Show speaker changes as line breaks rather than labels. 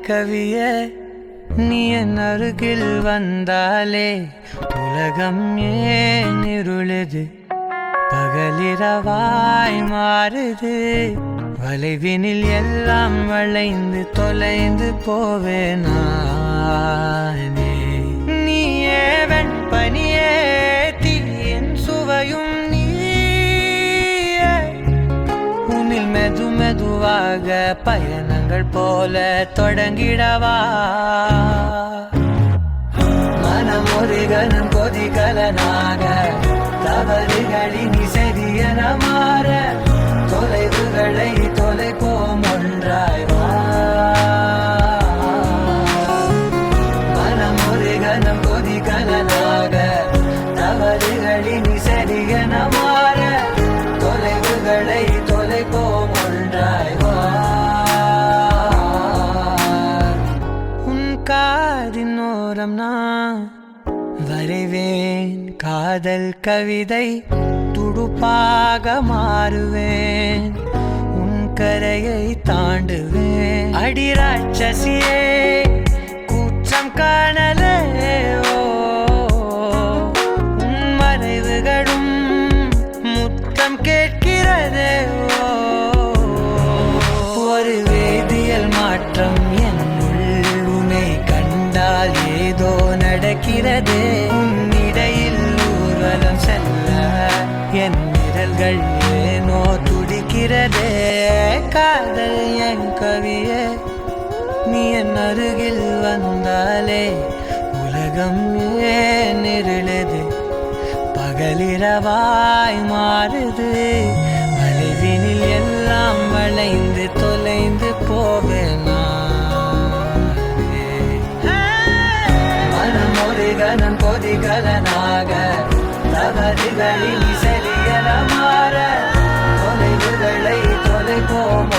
கவியே நீ என் அருகில் வந்தாலே உலகம் ஏன் இருளுது பகலிரவாய் மாறுது வளைவினில் எல்லாம் வளைந்து தொலைந்து போவேனானே நீயே வெண்பனியே தீயின் சுவையும் நீயே உன்னில் மெது மெதுவாக பயணங்கள் போல தொடங்கிடவா மனம் ஒரு கணம் கொதிகலனாக தவறுகளின் சரியன மாற தொலைவுகளை தொலைப்போம் ஒன்றாய் வா மனம் ஒரு கணம் கொதிகலனாக தவறுகளின் சரியன மாற தொலைவுகளை தொலைப்போம் ஒன்றாய் வா உன் காதின் ஓரம் நான் வரைவேன் காதல் கவிதை துடுப்பாக மாறுவேன் உன் கரையை தாண்டுவேன் அடி ராட்சசியே கூற்றம் காணலே உன் மறைவுகளும் முத்தம் கேட்கிறதே ஒரு வேதியியல் மாற்றம் என்னுள் உன்னை கண்டால் ஏதோ நடக்கிறதே உன்னிடையில் ஊர்வலம் செல்ல என் நிழல்கள் ஏனோ துடிக்கிறதே காதல் என் கவியே நீ என் அருகில் வந்தாலே உலகம் ஏன் இருளுது பகலிரவாய் மாறுது வளைவினில் எல்லாம் வளைந்து தொலைந்து போவேனா கணம் கொதிகலனாக தவறுகளில் சரியன மாற தொலைவுகளை தொலைப்போம்